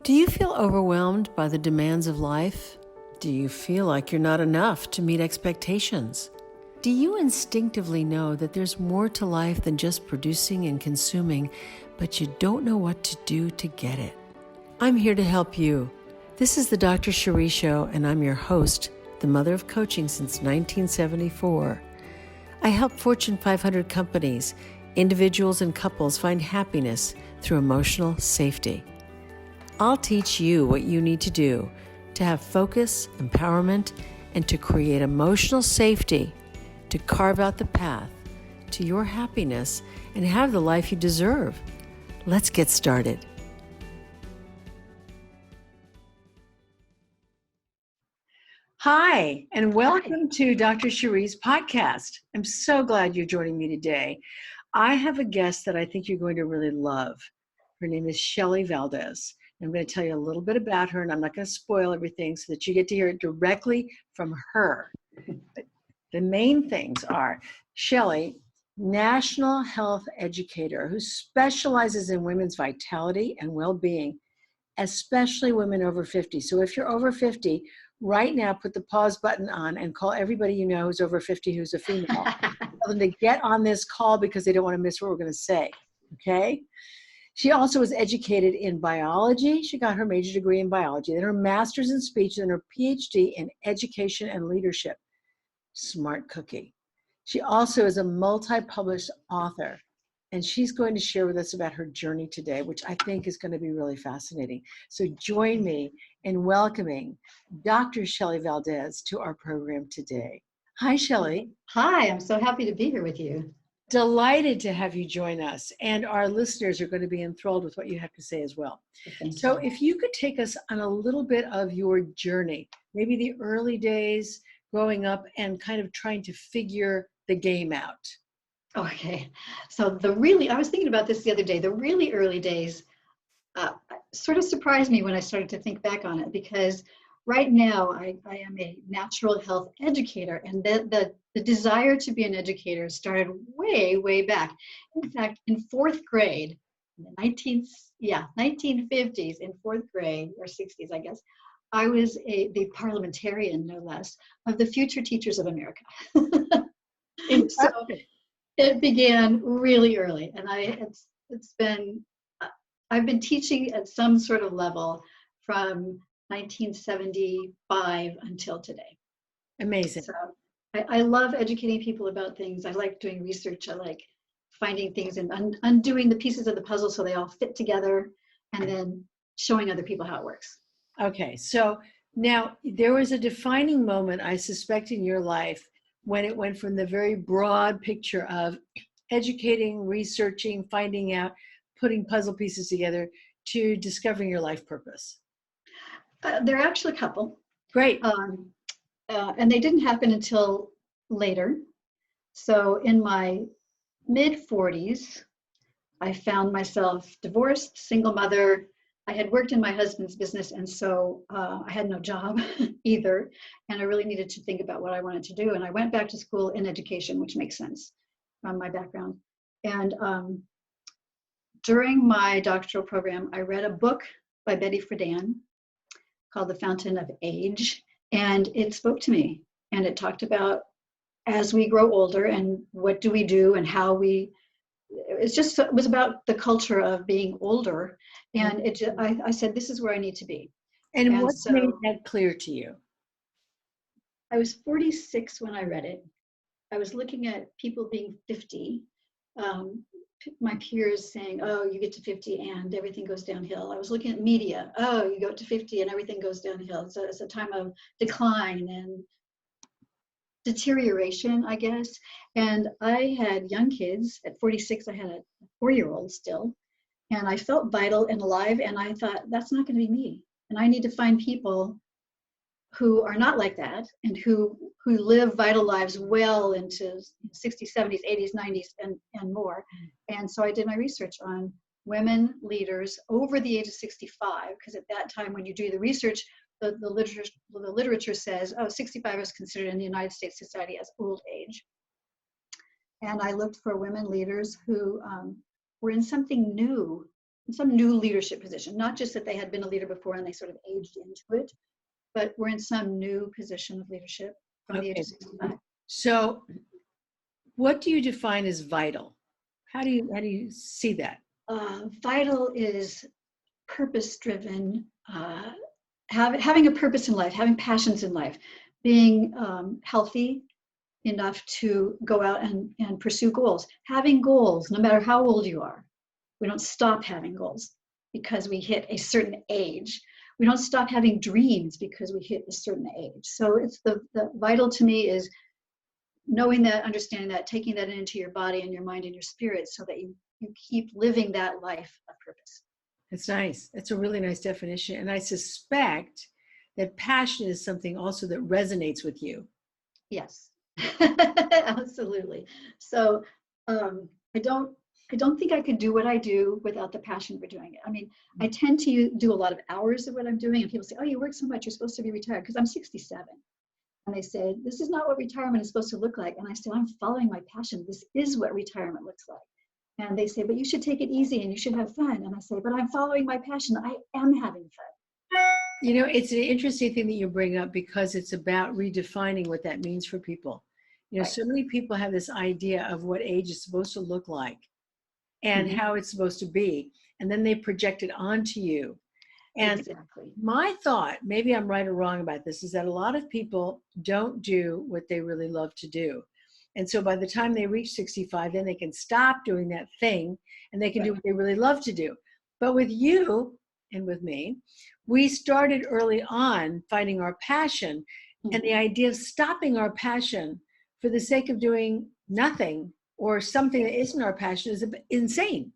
Do you feel overwhelmed by the demands of life? Do you feel like you're not enough to meet expectations? Do you instinctively know that there's more to life than just producing and consuming, but you don't know what to do to get it? I'm here to help you. This is the Dr.Chérie Show, and I'm your host, the mother of coaching since 1974. I help Fortune 500 companies, individuals, and couples find happiness through emotional safety. I'll teach you what you need to do to have focus, empowerment, and to create emotional safety to carve out the path to your happiness and have the life you deserve. Let's get started. Hi, and welcome to Dr. Cherie's podcast. I'm so glad you're joining me today. I have a guest that I think you're going to really love. Her name is Shelly Valdez. I'm going to tell you a little bit about her, and I'm not going to spoil everything so that you get to hear it directly from her. But the main things are Shelly, national health educator who specializes in women's vitality and well-being, especially women over 50. So if you're over 50, right now put the pause button on and call everybody you know who's over 50 who's a female. Tell them to get on this call because they don't want to miss what we're going to say, okay? She also was educated in biology. She got her major degree in biology, then her master's in speech, and her Ph.D. in education and leadership. Smart cookie. She also is a multi-published author, and she's going to share with us about her journey today, which I think is going to be really fascinating. So join me in welcoming Dr. Shelly Valdez to our program today. Hi, Shelly. Hi, I'm so happy to be here with you. Delighted to have you join us, and our listeners are going to be enthralled with what you have to say as well. So if you could take us on a little bit of your journey, maybe the early days growing up and kind of trying to figure the game out. Okay, so I was thinking about this the other day. The really early days sort of surprised me when I started to think back on it, because right now I am a natural health educator, and the desire to be an educator started way back. In fact, in fourth grade, in the 1950s, in fourth grade, or 60s, I guess, I was the parliamentarian, no less, of the Future Teachers of America. So it began really early, and I've been teaching at some sort of level from 1975 until today. Amazing. So I love educating people about things. I like doing research. I like finding things and undoing the pieces of the puzzle so they all fit together, and then showing other people how it works. Okay, so now there was a defining moment, I suspect, in your life when it went from the very broad picture of educating, researching, finding out, putting puzzle pieces together to discovering your life purpose. There are actually a couple. Great. And they didn't happen until later. So in my mid-40s, I found myself divorced, single mother. I had worked in my husband's business, and so I had no job either. And I really needed to think about what I wanted to do. And I went back to school in education, which makes sense from my background. And during my doctoral program, I read a book by Betty Friedan called The Fountain of Age, and it spoke to me. And it talked about as we grow older and what do we do and how it was about the culture of being older. And I said, this is where I need to be. And what made that clear to you? I was 46 when I read it. I was looking at people being 50, my peers saying, oh, you get to 50 and everything goes downhill. I was looking at media. Oh, you go to 50 and everything goes downhill. So it's a time of decline and deterioration, I guess. And I had young kids. At 46, I had a 4-year-old still. And I felt vital and alive. And I thought, that's not going to be me. And I need to find people who are not like that and who live vital lives well into 60s, 70s, 80s, 90s, and more. And so I did my research on women leaders over the age of 65, because at that time when you do the research, the literature says, 65 is considered in the United States society as old age. And I looked for women leaders who were in something new some new leadership position, not just that they had been a leader before and they sort of aged into it, but we're in some new position of leadership from the age Okay. of 65. So what do you define as vital? How do you see that? Vital is purpose-driven, having a purpose in life, having passions in life, being healthy enough to go out and pursue goals, having goals no matter how old you are. We don't stop having goals because we hit a certain age. We don't stop having dreams because we hit a certain age. So it's the vital to me is knowing that, understanding that, taking that into your body and your mind and your spirit so that you keep living that life of purpose. It's nice. It's a really nice definition. And I suspect that passion is something also that resonates with you. Yes, absolutely. So I don't think I could do what I do without the passion for doing it. I mean, I tend to do a lot of hours of what I'm doing, and people say, "Oh, you work so much, you're supposed to be retired," because I'm 67. And they say, "This is not what retirement is supposed to look like." And I say, "I'm following my passion. This is what retirement looks like." And they say, "But you should take it easy and you should have fun." And I say, "But I'm following my passion. I am having fun." You know, it's an interesting thing that you bring up because it's about redefining what that means for people. You know, Right. so many people have this idea of what age is supposed to look like and Mhm. how it's supposed to be, and then they project it onto you. And Exactly. my thought, maybe I'm right or wrong about this, is that a lot of people don't do what they really love to do. And so by the time they reach 65, then they can stop doing that thing and they can do Right. what they really love to do. But with you and with me, we started early on finding our passion. And the Mhm. idea of stopping our passion for the sake of doing nothing or something Yeah. that isn't our passion is insane.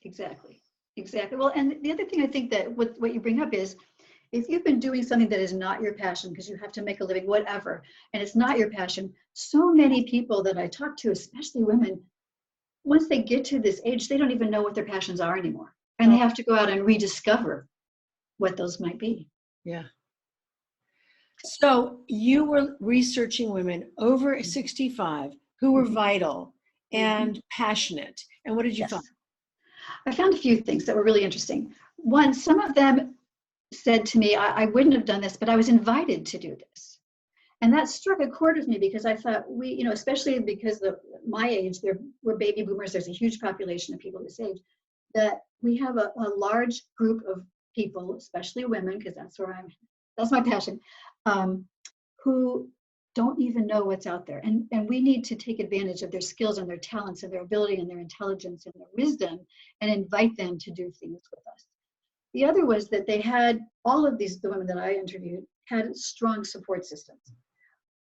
Exactly. Exactly. Well, and the other thing I think that what you bring up is if you've been doing something that is not your passion because you have to make a living, whatever, and it's not your passion, so many people that I talk to, especially women, once they get to this age, they don't even know what their passions are anymore. And they Oh, have to go out and rediscover what those might be. yeah. So you were researching women over 65 who were Mhm. vital Mhm. and passionate. And what did you find? Yes. I found a few things that were really interesting. One, some of them said to me, I wouldn't have done this, but I was invited to do this. And that struck a chord with me because I thought especially because my age, we're baby boomers, there's a huge population of people this age, that we have a large group of people, especially women, because that's my passion, um, who don't even know what's out there. And we need to take advantage of their skills and their talents and their ability and their intelligence and their wisdom and invite them to do things with us. The other was that they had the women that I interviewed had strong support systems.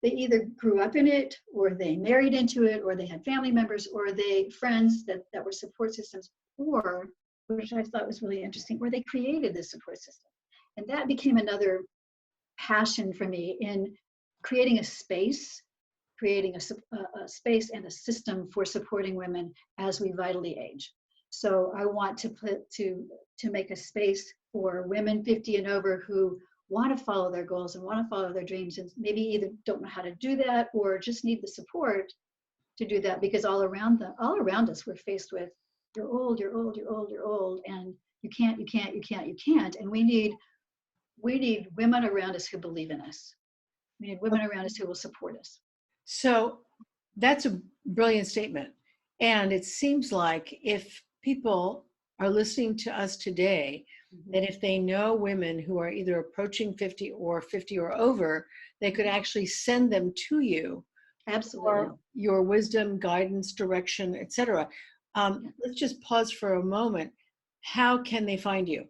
They either grew up in it or they married into it or they had family members or they friends that were support systems, or which I thought was really interesting, or they created this support system. And that became another passion for me in creating a space, creating a space and a system for supporting women as we vitally age. So I want to make a space for women 50 and over who want to follow their goals and want to follow their dreams and maybe either don't know how to do that or just need the support to do that, because all around us we're faced with you're old, you're old, you're old, you're old, and you can't, and we need women around us who believe in us. We need women around us who will support us. So that's a brilliant statement. And it seems like if people are listening to us today, Mhm. that if they know women who are either approaching 50 or 50 or over, they could actually send them to you Absolutely. for your wisdom, guidance, direction, etc. Yeah. Let's just pause for a moment. How can they find you?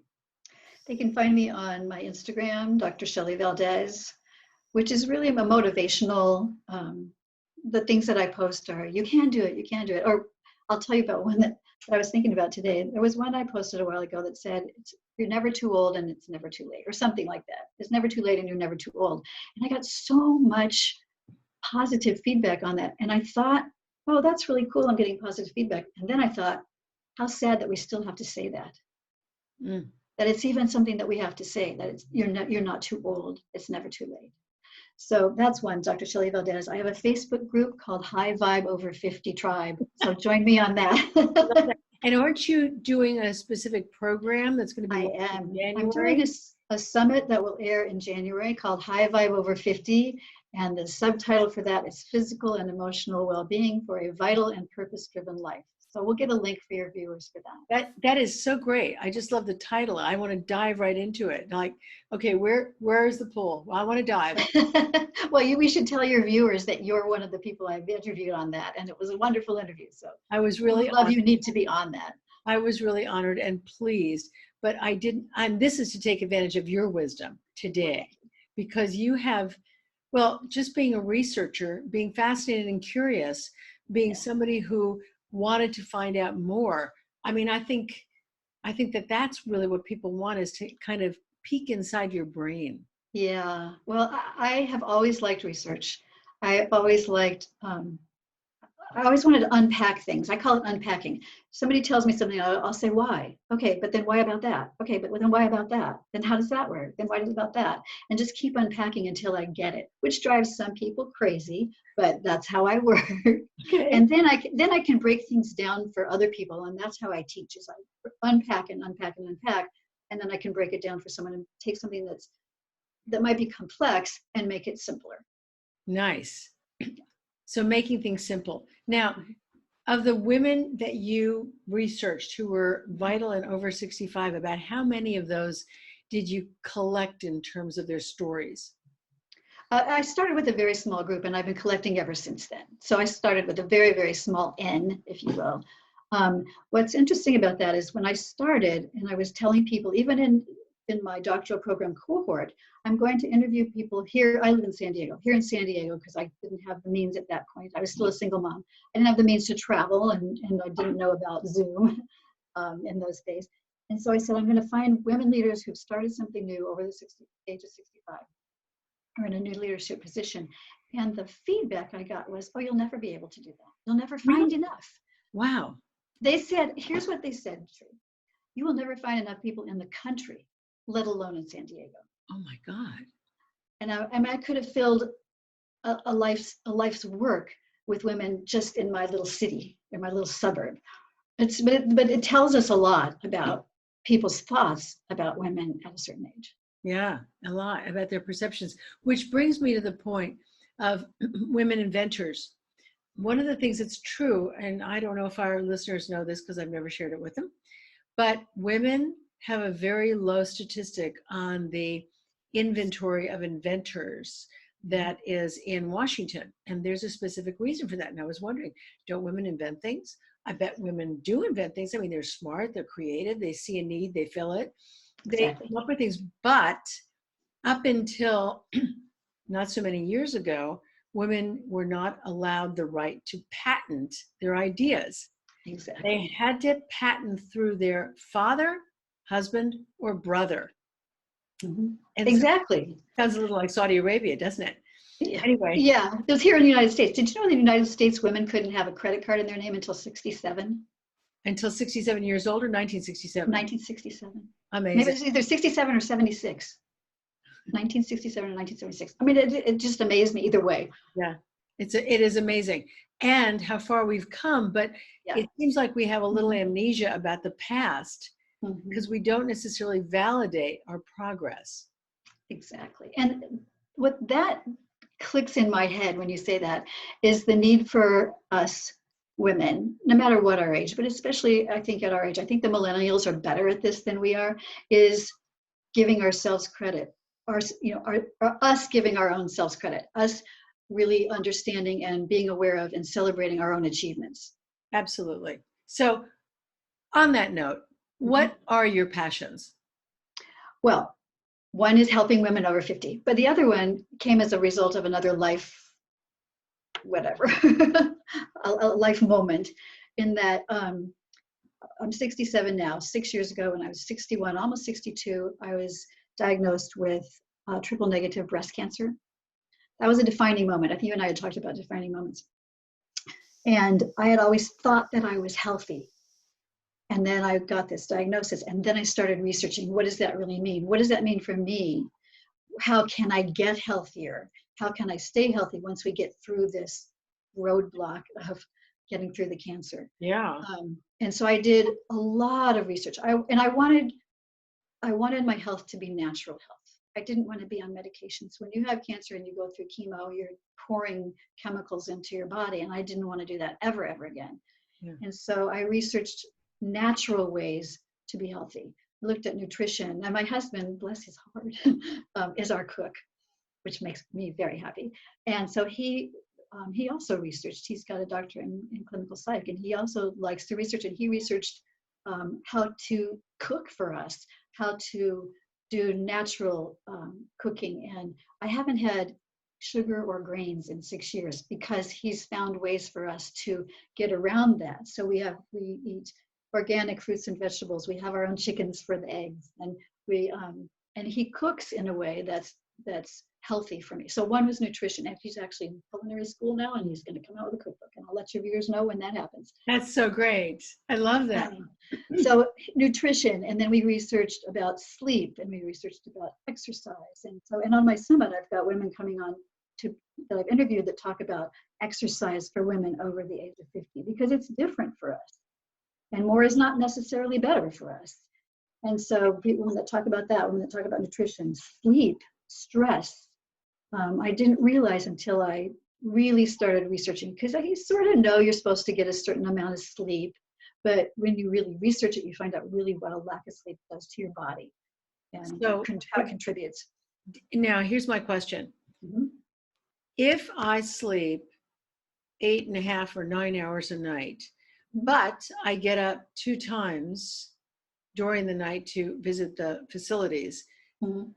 They can find me on my Instagram, Dr. Shelly Valdez, which is really a motivational. The things that I post are, you can do it, you can do it. Or I'll tell you about one that I was thinking about today. There was one I posted a while ago that said, you're never too old and it's never too late, or something like that. It's never too late and you're never too old. And I got so much positive feedback on that. And I thought, oh, that's really cool. I'm getting positive feedback. And then I thought, how sad that we still have to say that. Mm. That it's even something that we have to say, that you're not too old. It's never too late. So that's one, Dr. Shelly Valdez. I have a Facebook group called High Vibe Over 50 Tribe. So join me on that. And aren't you doing a specific program that's going to be I launched am. in I'm doing January? a summit that will air in January called High Vibe Over 50. And the subtitle for that is Physical and Emotional Well-Being for a Vital and Purpose-Driven Life. So we'll get a link for your viewers for that. That is so great. I just love the title. I want to dive right into it. Like, okay, where's the pool? Well, I want to dive. Well, we should tell your viewers that you're one of the people I've interviewed on that, and it was a wonderful interview. So I was we really would love honored. you need to be on that. I was really honored and pleased, but I didn't. This is to take advantage of your wisdom today, because you have, well, just being a researcher, being fascinated and curious, being somebody who wanted to find out more. I mean, I think that that's really what people want, is to kind of peek inside your brain. Yeah, well, I have always liked research. I always liked, I always wanted to unpack things. I call it unpacking. Somebody tells me something, I'll say, why? Okay, but then why about that? Okay, but then why about that? Then how does that work? Then why does about that? And just keep unpacking until I get it, which drives some people crazy, but that's how I work. Okay. And then I can break things down for other people, and that's how I teach, is I unpack and unpack and unpack, and then I can break it down for someone and take something that might be complex and make it simpler. Nice. So making things simple. Now, of the women that you researched who were vital and over 65, about how many of those did you collect in terms of their stories? I started with a very small group, and I've been collecting ever since then. So I started with a very, very small N, if you will. What's interesting about that is when I started, and I was telling people, even in my doctoral program cohort, I'm going to interview people here. I live in San Diego, because I didn't have the means at that point. I was still a single mom. I didn't have the means to travel, and I didn't know about Zoom in those days. And so I said, I'm going to find women leaders who've started something new over the age of 65. Or in a new leadership position. And the feedback I got was, oh, you'll never be able to do that. You'll never find enough. Wow. They said, here's what they said, you will never find enough people in the country, let alone in San Diego. Oh my God. And I could have filled a life's work with women just in my little city, in my little suburb. But it tells us a lot about people's thoughts about women at a certain age. Yeah, a lot about their perceptions, which brings me to the point of women inventors. One of the things that's true, and I don't know if our listeners know this because I've never shared it with them, but women have a very low statistic on the inventory of inventors that is in Washington. And there's a specific reason for that. And I was wondering, don't women invent things? I bet women do invent things. I mean, they're smart, they're creative, they see a need, they fill it. They come up with things, but up until not so many years ago, women were not allowed the right to patent their ideas. Exactly. They had to patent through their father, husband, or brother. Mm-hmm. And exactly. So sounds a little like Saudi Arabia, doesn't it? Yeah. Anyway. Yeah, it was here in the United States. Did you know in the United States women couldn't have a credit card in their name until 67? Until 67 years old, or 1967? 1967. Amazing. Maybe it's either 67 or 76. 1967 and 1976. I mean, it just amazed me either way. Yeah, it is amazing. And how far we've come, but it seems like we have a little amnesia about the past because we don't necessarily validate our progress. Exactly. And what that clicks in my head when you say that is the need for us women, no matter what our age, but especially I think at our age, I think the millennials are better at this than we are, is giving ourselves credit, us giving our own selves credit, us really understanding and being aware of and celebrating our own achievements. Absolutely. So on that note, what are your passions? Well, one is helping women over 50, but the other one came as a result of another life, whatever, a life moment, in that I'm 67 now. 6 years ago, when I was 61, almost 62, I was diagnosed with triple negative breast cancer. That was a defining moment. I think you and I had talked about defining moments. And I had always thought that I was healthy. And then I got this diagnosis, and then I started researching, what does that really mean? What does that mean for me? How can I get healthier? How can I stay healthy once we get through this roadblock of getting through the cancer. Yeah. And so I did a lot of research. I wanted my health to be natural health. I didn't want to be on medications. When you have cancer and you go through chemo, you're pouring chemicals into your body, and I didn't want to do that ever again. Yeah. And so I researched natural ways to be healthy. I looked at nutrition, and my husband, bless his heart, is our cook, which makes me very happy. And so he also researched. He's got a doctorate in clinical psych, and he also likes to research. And he researched how to cook for us, how to do natural cooking. And I haven't had sugar or grains in 6 years because he's found ways for us to get around that. So we eat organic fruits and vegetables. We have our own chickens for the eggs, and and he cooks in a way that's healthy for me. So one was nutrition, and he's actually in culinary school now, and he's going to come out with a cookbook, and I'll let your viewers know when that happens. That's so great. I love that. So nutrition, and then we researched about sleep, and we researched about exercise. And on my summit, I've got women coming on that I've interviewed that talk about exercise for women over the age of 50, because it's different for us. And more is not necessarily better for us. And so people that talk about that, women that talk about nutrition, sleep, stress, I didn't realize until I really started researching, because you sort of know you're supposed to get a certain amount of sleep, but when you really research it, you find out really what a lack of sleep does to your body and how it contributes. Now, here's my question. Mm-hmm. If I sleep 8.5 or 9 hours a night, but I get up 2 times during the night to visit the facilities,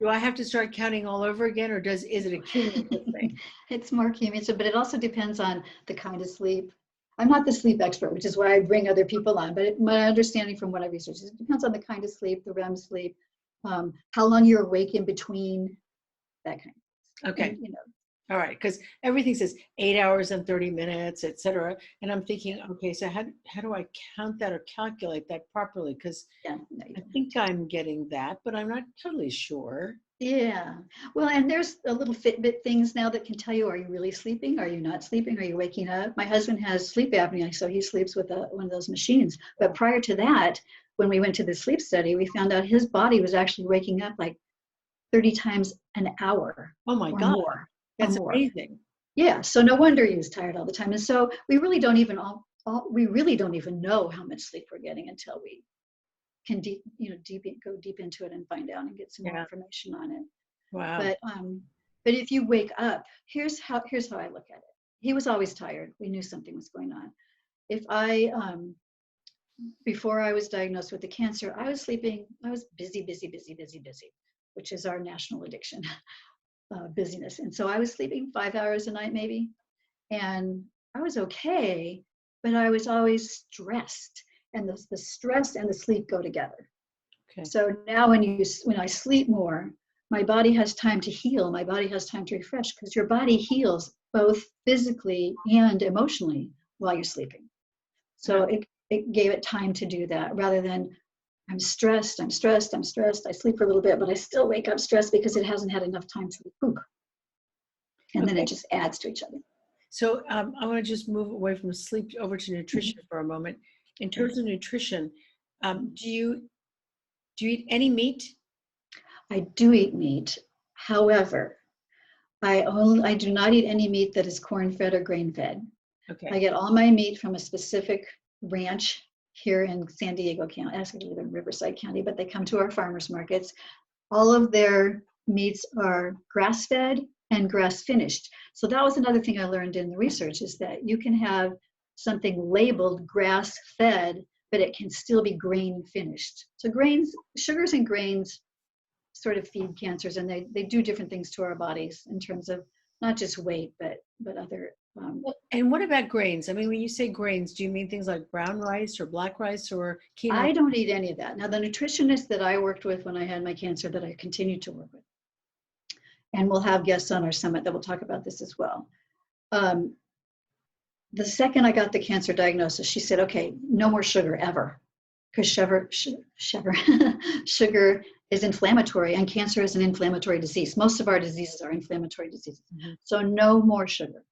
do I have to start counting all over again, or is it a cumulative thing? It's more cumulative, but it also depends on the kind of sleep. I'm not the sleep expert, which is why I bring other people on, but my understanding from what I researched is it depends on the kind of sleep, the REM sleep, how long you're awake in between, that kind of Okay. thing, All right, because everything says 8 hours and 30 minutes, etc. And I'm thinking, okay, so how do I count that or calculate that properly? Because I think I'm getting that, but I'm not totally sure. Yeah. Well, and there's a little Fitbit things now that can tell you, are you really sleeping? Are you not sleeping? Are you waking up? My husband has sleep apnea, so he sleeps with one of those machines. But prior to that, when we went to the sleep study, we found out his body was actually waking up like 30 times an hour. Oh my God. More. That's amazing. Yeah. So no wonder he was tired all the time. And so we really don't even know how much sleep we're getting until we can go deep into it and find out and get some more information on it. Wow. But if you wake up, here's how I look at it. He was always tired. We knew something was going on. If before I was diagnosed with the cancer, I was sleeping. I was busy, which is our national addiction, busyness. And so I was sleeping 5 hours a night maybe, and I was okay, but I was always stressed. And the stress and the sleep go together. Okay. So now when I sleep more, my body has time to heal. My body has time to refresh, because your body heals both physically and emotionally while you're sleeping. So it gave it time to do that, rather than I'm stressed. I sleep for a little bit, but I still wake up stressed because it hasn't had enough time to poop. And then it just adds to each other. So I want to just move away from sleep over to nutrition for a moment. In terms of nutrition, do you eat any meat? I do eat meat. However, I do not eat any meat that is corn-fed or grain-fed. Okay. I get all my meat from a specific ranch here in San Diego County. I actually live in Riverside County, but they come to our farmers markets. All of their meats are grass-fed and grass-finished. So that was another thing I learned in the research, is that you can have something labeled grass-fed, but it can still be grain-finished. So sugars and grains sort of feed cancers, and they do different things to our bodies in terms of not just weight, but other. And what about grains? I mean, when you say grains, do you mean things like brown rice or black rice or quinoa? I don't eat any of that. Now, the nutritionist that I worked with when I had my cancer, that I continue to work with, and we'll have guests on our summit that will talk about this as well. The second I got the cancer diagnosis, she said, okay, no more sugar ever, because sugar is inflammatory, and cancer is an inflammatory disease. Most of our diseases are inflammatory diseases. Mm-hmm. So no more sugar.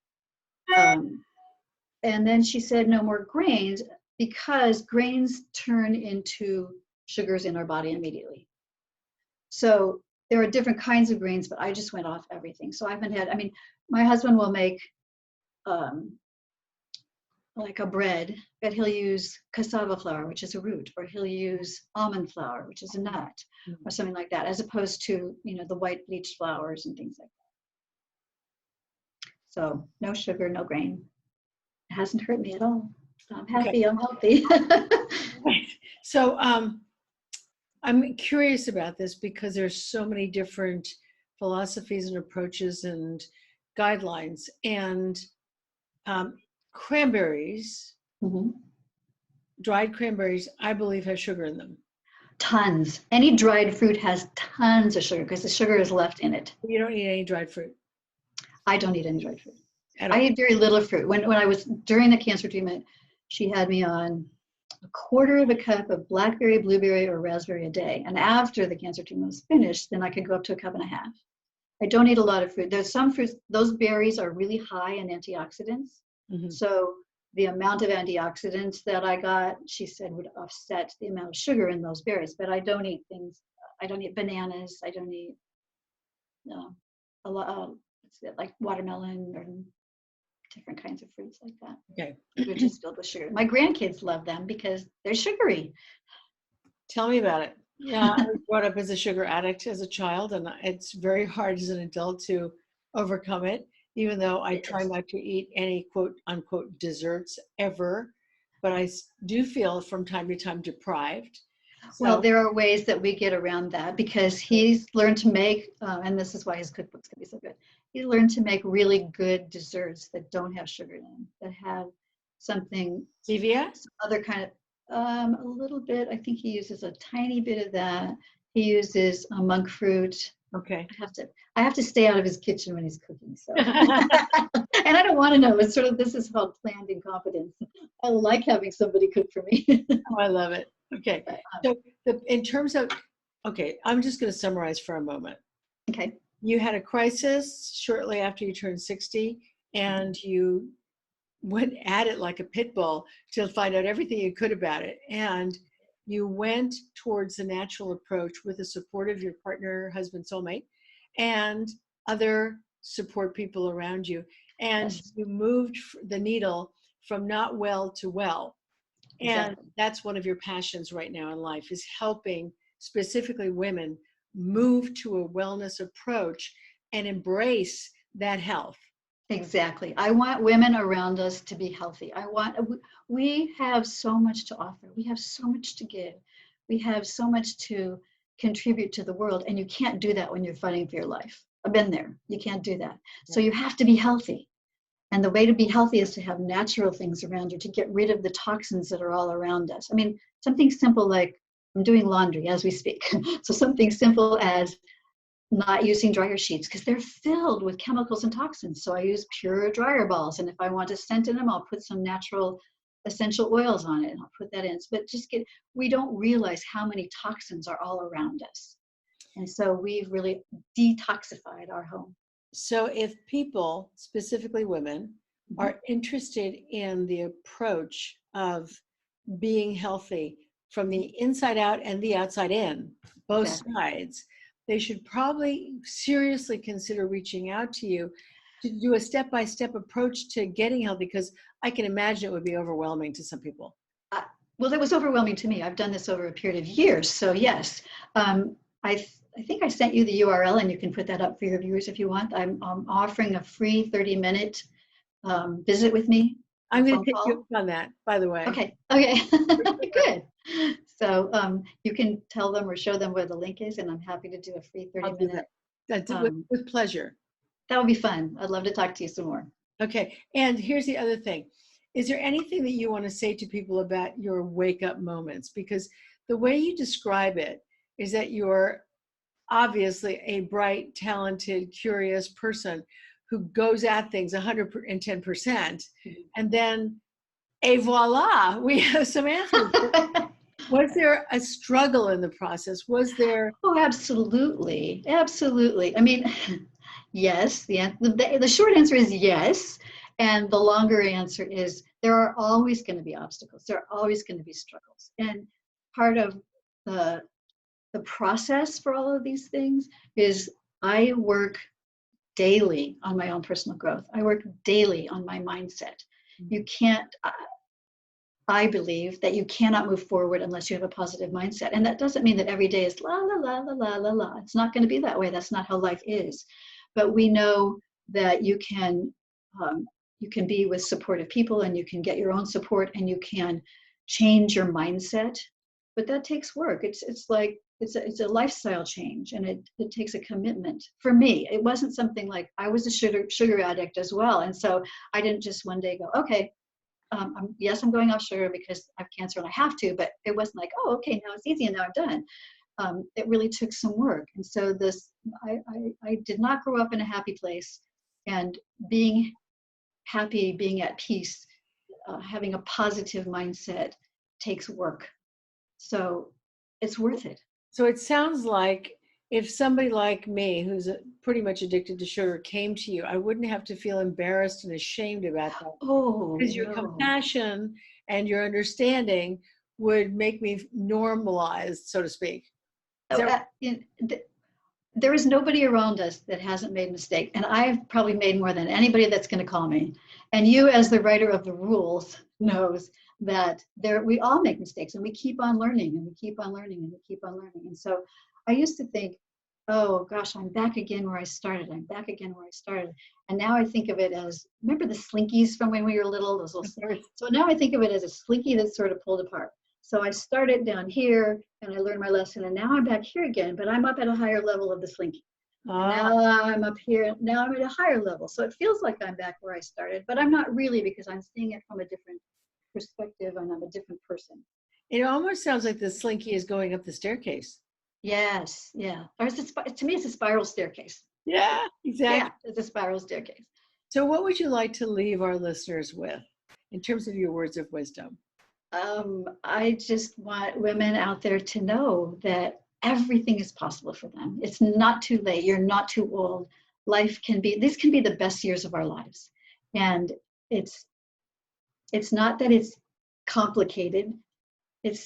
And then she said no more grains because grains turn into sugars in our body immediately. So there are different kinds of grains, but I just went off everything. So I haven't had, I mean, my husband will make like a bread, but he'll use cassava flour, which is a root, or he'll use almond flour, which is a nut, or something like that, as opposed to, the white bleached flours and things like that. So no sugar, no grain. It hasn't hurt me at all. I'm happy, I'm healthy. Right. So I'm curious about this because there's so many different philosophies and approaches and guidelines. And cranberries, dried cranberries, I believe have sugar in them. Tons. Any dried fruit has tons of sugar because the sugar is left in it. You don't eat any dried fruit. I don't eat any dried fruit. I eat very little fruit. When I was during the cancer treatment, she had me on a quarter of a cup of blackberry, blueberry, or raspberry a day. And after the cancer treatment was finished, then I could go up to a cup and a half. I don't eat a lot of fruit. There's some fruits, those berries are really high in antioxidants. So the amount of antioxidants that I got, she said, would offset the amount of sugar in those berries. But I don't eat things, I don't eat bananas, I don't eat a lot like watermelon or different kinds of fruits like that. Okay. Which is filled with sugar. My grandkids love them because they're sugary. Tell me about it. Yeah, I was brought up as a sugar addict as a child, and it's very hard as an adult to overcome it, even though I try not to eat any quote unquote desserts ever. But I do feel from time to time deprived. Well, there are ways that we get around that because he's learned to make, and this is why his cookbooks can be so good. He learned to make really good desserts that don't have sugar in them, that have something, stevia, some other kind of, a little bit. I think he uses a tiny bit of that. He uses monk fruit. Okay. I have to stay out of his kitchen when he's cooking. So, and I don't want to know. It's sort of, this is called planned incompetence. I like having somebody cook for me. Oh, I love it. Okay. So in terms of, okay, I'm just going to summarize for a moment. Okay. You had a crisis shortly after you turned 60, and you went at it like a pit bull to find out everything you could about it. And you went towards the natural approach with the support of your partner, husband, soulmate, and other support people around you. And you moved the needle from not well to well. And that's one of your passions right now in life, is helping specifically women move to a wellness approach and embrace that health. Exactly. I want women around us to be healthy. We have so much to offer. We have so much to give. We have so much to contribute to the world. And you can't do that when you're fighting for your life. I've been there. You can't do that. So you have to be healthy. And the way to be healthy is to have natural things around you, to get rid of the toxins that are all around us. I mean, something simple like I'm doing laundry as we speak. So something simple as not using dryer sheets because they're filled with chemicals and toxins. So I use pure dryer balls. And if I want to scent in them, I'll put some natural essential oils on it and I'll put that in. But we don't realize how many toxins are all around us. And so we've really detoxified our home. So if people, specifically women, are interested in the approach of being healthy from the inside out and the outside in, both sides, they should probably seriously consider reaching out to you to do a step-by-step approach to getting healthy, because I can imagine it would be overwhelming to some people. Well, it was overwhelming to me. I've done this over a period of years. So yes, I think I sent you the URL and you can put that up for your viewers if you want. I'm offering a free 30-minute visit with me. I'm going to take you up on that, by the way. Okay. Good. So you can tell them or show them where the link is, and I'm happy to do a free 30-minute. That's with pleasure. That would be fun. I'd love to talk to you some more. Okay. And here's the other thing. Is there anything that you want to say to people about your wake-up moments? Because the way you describe it is that you're obviously a bright, talented, curious person who goes at things 110%. And then, et voila, we have some answers. Was there a struggle in the process? Was there? Oh, absolutely. Absolutely. I mean, yes, the short answer is yes. And the longer answer is there are always going to be obstacles. There are always going to be struggles. And part of the process for all of these things is I work daily on my own personal growth. I work daily on my mindset. You can't, I believe that you cannot move forward unless you have a positive mindset. And that doesn't mean that every day is la, la, la, la, la, la, la. It's not going to be that way. That's not how life is. But we know that you can be with supportive people, and you can get your own support, and you can change your mindset. But that takes work. It's a lifestyle change, and it takes a commitment. For me, it wasn't something like, I was a sugar addict as well. And so I didn't just one day go, okay, I'm going off sugar because I have cancer and I have to, but it wasn't like, oh, okay, now it's easy and now I'm done. It really took some work. And so I did not grow up in a happy place, and being happy, being at peace, having a positive mindset takes work. So it's worth it. So it sounds like if somebody like me, who's pretty much addicted to sugar, came to you, I wouldn't have to feel embarrassed and ashamed about that. Oh, Because your compassion and your understanding would make me normalized, so to speak. There is nobody around us that hasn't made a mistake. And I've probably made more than anybody that's going to call me. And you, as the writer of the rules, knows that we all make mistakes, and we keep on learning, and we keep on learning, and we keep on learning. And so I used to think, oh gosh, I'm back again where I started. I'm back again where I started. And now I think of it as, remember the slinkies from when we were little? Those little, so now I think of it as a slinky that's sort of pulled apart. So I started down here and I learned my lesson, and now I'm back here again, but I'm up at a higher level of the slinky. Now I'm up here, now I'm at a higher level. So it feels like I'm back where I started, but I'm not really, because I'm seeing it from a different perspective, and I'm a different person. It almost sounds like the slinky is going up the staircase. Yes, yeah. Or to me, it's a spiral staircase. Yeah, exactly. Yeah, it's a spiral staircase. So what would you like to leave our listeners with in terms of your words of wisdom? I just want women out there to know that everything is possible for them. It's not too late. You're not too old. These can be the best years of our lives. And it's not that it's complicated. It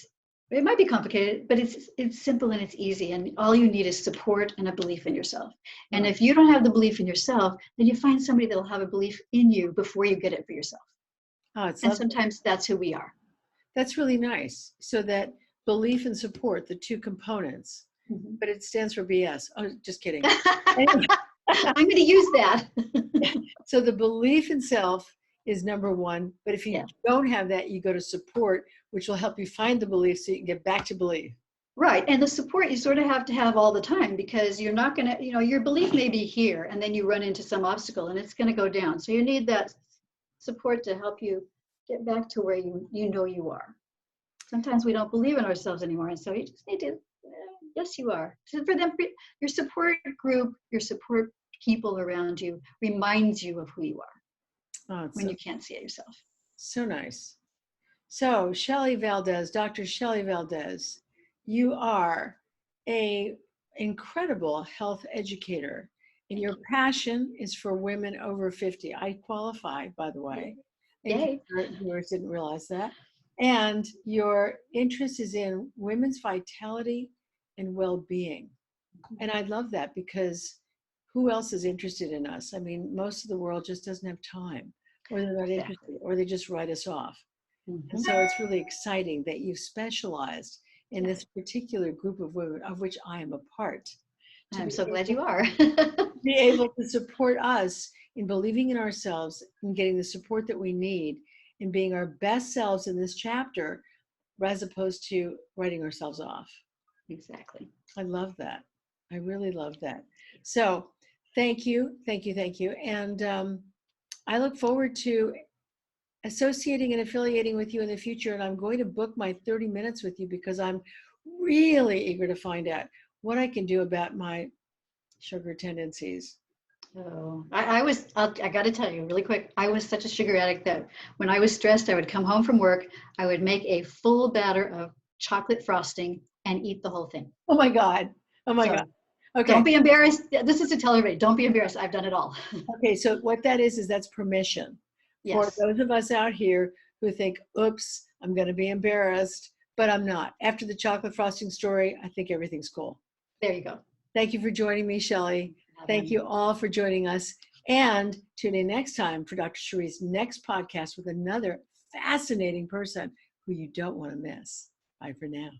might be complicated, but it's simple and it's easy. And all you need is support and a belief in yourself. And if you don't have the belief in yourself, then you find somebody that'll have a belief in you before you get it for yourself. And sometimes that's who we are. That's really nice. So that belief and support, the two components, but it stands for BS. Oh, just kidding. I'm going to use that. So the belief in self is number one, but if you don't have that, you go to support, which will help you find the belief so you can get back to belief. Right. And the support you sort of have to have all the time, because you're not going to, your belief may be here and then you run into some obstacle and it's going to go down. So you need that support to help you get back to where you know you are. Sometimes we don't believe in ourselves anymore. And so you just need to, yes, you are. So for them, your support group, your support people around you reminds you of who you are when you can't see it yourself. So nice. So Shelly Valdez, Dr. Shelly Valdez, you are an incredible health educator, and your passion is for women over 50. I qualify, by the way. Yay. Viewers didn't realize that. And your interest is in women's vitality and well-being. And I love that, because who else is interested in us? I mean, most of the world just doesn't have time, or they're not interested, or they just write us off. And so it's really exciting that you've specialized in this particular group of women, of which I am a part. I'm so glad you are. Be able to support us in believing in ourselves and getting the support that we need and being our best selves in this chapter, as opposed to writing ourselves off. Exactly. I love that. I really love that. So thank you. And I look forward to associating and affiliating with you in the future. And I'm going to book my 30 minutes with you, because I'm really eager to find out what I can do about my sugar tendencies. Oh, I got to tell you really quick, I was such a sugar addict that when I was stressed, I would come home from work, I would make a full batter of chocolate frosting and eat the whole thing. Oh my God. God. Okay. Don't be embarrassed. This is to tell everybody, don't be embarrassed. I've done it all. Okay. So what that is that's permission. For Yes. those of us out here who think, oops, I'm going to be embarrassed, but I'm not. After the chocolate frosting story, I think everything's cool. There you go. Thank you for joining me, Shelly. Thank Having you all for joining us. And tune in next time for Dr. Cherie's next podcast with another fascinating person who you don't want to miss. Bye for now.